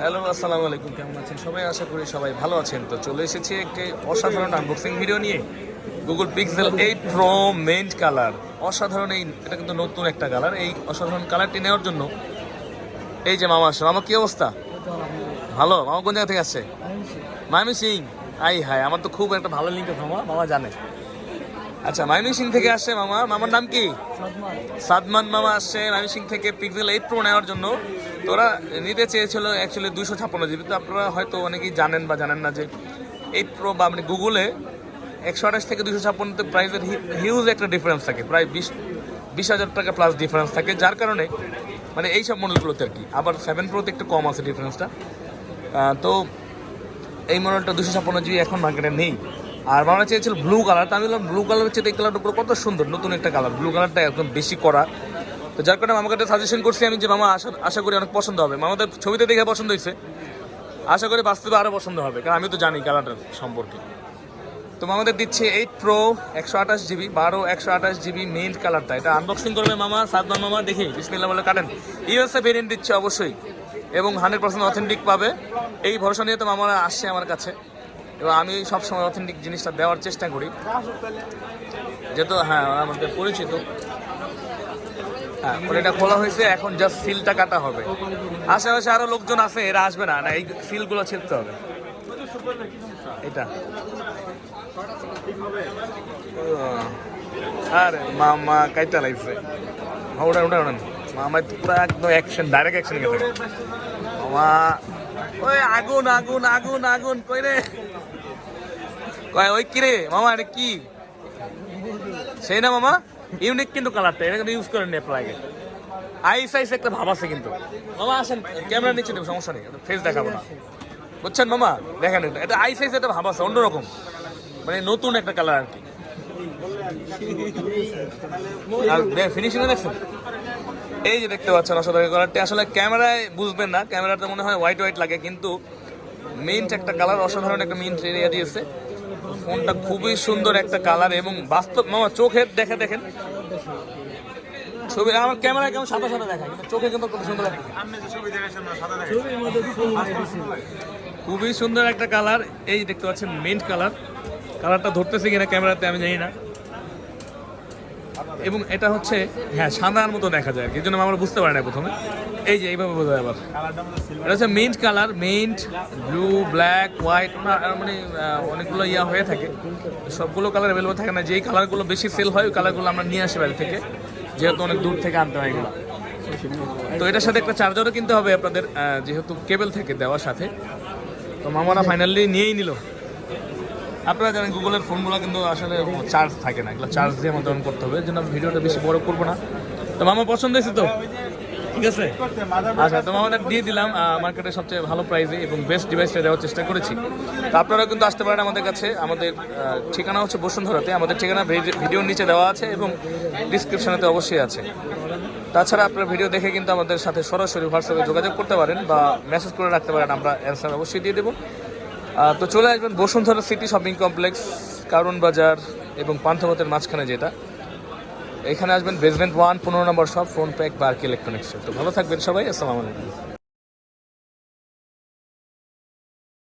Hello, আসসালামু আলাইকুম। কেমন আছেন সবাই? আশা করি সবাই ভালো আছেন। তো চলে এসেছি একটি অসাধারণ আনবক্সিং ভিডিও নিয়ে। Google pixel 8 pro meant colour. অসাধারণ এটা কিন্তু নতুন একটা কালার। এই অসাধারণ কালারটি নেওয়ার জন্য এই যে মামা আসছে। মামা কি অবস্থা? ভালো। মামা কোন জায়গা থেকে আসছে? ময়মনসিং। আই হায়, আমার তো খুব একটা ভালো লিঙ্ক আছে মামা, মামা জানে। আচ্ছা, ময়মনসিং থেকে আসছে মামা। মামার নাম কি? সাদমান মামা আসছে ময়মনসিং থেকে পিক্সেল 8 প্রো নেওয়ার জন্য। তো ওরা নিতে চেয়েছিল অ্যাকচুয়ালি 256 জিবি। তো আপনারা হয়তো অনেকেই জানেন বা জানেন না যে 8 প্রো বা মানে গুগলে 128 থেকে 256 প্রাইসের হিউজ একটা ডিফারেন্স থাকে, প্রায় 20,000 টাকা প্লাস ডিফারেন্স থাকে, যার কারণে মানে এই সব মডেলগুলোতে আর কি। আবার 7 প্রোতে একটু কম আছে ডিফারেন্সটা। তো এই মডেলটা 256 জিবি এখন মার্কেটে নেই। আর আমরা চেয়েছিল ব্লু কালার। তো আমি বললাম ব্লু কালার চেয়ে এই কালারটা পুরো কত সুন্দর, নতুন একটা কালার। ব্লু কালারটা একদম বেশি করা। তো যার কারণে মামাকে একটা সাজেশন করছি আমি যে মামা আশা করি অনেক পছন্দ হবে। মামাদের ছবিতে দেখে পছন্দ হয়েছে, আশা করি বাস্তবে আরও পছন্দ হবে, কারণ আমি তো জানি কালারটার সম্পর্কে। তো আমাদের দিচ্ছে 8 প্রো 128 জিবি 128 জিবি মেইন কালারটা। এটা আনবক্সিং করবে মামা, সাদমান মামা। দেখি বিসমিল্লাহ বলে কাটেন। ইউএসএ ভেরিয়েন্ট দিচ্ছে অবশ্যই, এবং 100% অথেন্টিক পাবে। এই ভরসা নিয়ে তো মামারা আসছে আমার কাছে, এবং আমি সবসময় অথেন্টিক জিনিসটা দেওয়ার চেষ্টা করি, যেহেতু হ্যাঁ আমাদের পরিচিত। হ্যাঁ, এটা খোলা হয়েছে, এখন জাস্ট সিলটা কাটা হবে। আশেপাশে আরো লোকজন আছে, এরা আসবে না, না এই সিলগুলো ছিঁড়তে হবে। এটা আরে মামা কাইটা লাগছে। ওটা ওটা ওটা মামা পুরো একদম অ্যাকশন, ডাইরেক্ট অ্যাকশন গেছে মামা। ওই আগুন আগুন আগুন আগুন কই রে, কয় ওই কিরে মামা, এটা কি সেই না মামা? ইউনিক কিন্তু কালারটা, এটা কিন্তু ইউজ করেন আপনার আগে। আইস আইস একটা ভাব আছে কিন্তু। মামা আসেন, ক্যামেরা নিচে দেবো, সমস্যা নেই, ফেস দেখাবো না, বুঝছেন মামা? দেখেন এটা আইস আইস একটা ভাব আছে, অন্যরকম, মানে নতুন একটা কালার আর কি। আর ফিনিশিং দেখছেন, এই যে দেখতে পাচ্ছেন অসাধারণ কালারটি। আসলে ক্যামেরায় বুঝবেন না, ক্যামেরাতে মনে হয় হোয়াইট হোয়াইট লাগে, কিন্তু মিন্ট একটা কালার, অসাধারণ একটা মিন্ট এরিয়া দিয়েছে। ফোনটা খুবই সুন্দর একটা কালার, এবং বাস্তব মামা চোখের দেখে দেখেন ছবি। আমার ক্যামেরায় কেমন সাদা সাদা দেখায়, কিন্তু চোখে কিন্তু খুব সুন্দর লাগে। খুবই সুন্দর একটা কালার। এই দেখতে পাচ্ছেন মিন্ট কালার। কালারটা ধরতেছে কিনা ক্যামেরাতে আমি জানি না, এবং এটা হচ্ছে হ্যাঁ সাদার মতো দেখা যায় আর কি, এই জন্য আমরা বুঝতে পারি না প্রথমে। এই যে এইভাবে বোঝা যায়। আবার এটা হচ্ছে mint colour, mint blue black white, মানে অনেকগুলো হয়ে থাকে। সবগুলো কালার অ্যাভেলেবল থাকে না, যেই কালারগুলো বেশি সেল হয় ওই কালারগুলো আমরা নিয়ে আসি বাইরে থেকে, যেহেতু অনেক দূর থেকে আনতে হয় এগুলো। তো এটার সাথে একটা চার্জারও কিনতে হবে আপনাদের, যেহেতু কেবল থেকে দেওয়ার সাথে। তো মামারা ফাইনালি নিয়েই নিল। আপনারা জানেন গুগলের ফোনগুলো কিন্তু আসলে চার্জ থাকে না, এগুলো চার্জ দিয়ে আমাদের অন করতে হবে, এর জন্য আমি ভিডিওটা বেশি বড় করবো না। তো মামা পছন্দ হয়েছে তো? ঠিক আছে, আচ্ছা। তো আমাদের দিয়ে দিলাম মার্কেটের সবচেয়ে ভালো প্রাইসে, এবং বেস্ট ডিভাইসটা দেওয়ার চেষ্টা করেছি। তো আপনারা কিন্তু আসতে পারেন আমাদের কাছে। আমাদের ঠিকানা হচ্ছে বসুন্ধরাতে। আমাদের ঠিকানা ভিডিওর নিচে দেওয়া আছে, এবং ডিসক্রিপশনেতে অবশ্যই আছে। তাছাড়া আপনার ভিডিও দেখে কিন্তু আমাদের সাথে সরাসরি হোয়াটসঅ্যাপে যোগাযোগ করতে পারেন, বা মেসেজ করে রাখতে পারেন, আমরা অ্যান্সার অবশ্যই দিয়ে দেবো। তো চলে আসবেন বসুন্ধরা সিটি শপিং কমপ্লেক্স, কারণ বাজার এবং পান্থপথের মাঝখানে যেটা, এখানে আসবেন বেসমেন্ট 1 15 নম্বর শপ, ফোন প্যাক বা ইলেকট্রনিক্স। তো ভালো থাকবেন সবাই, আসসালামু আলাইকুম।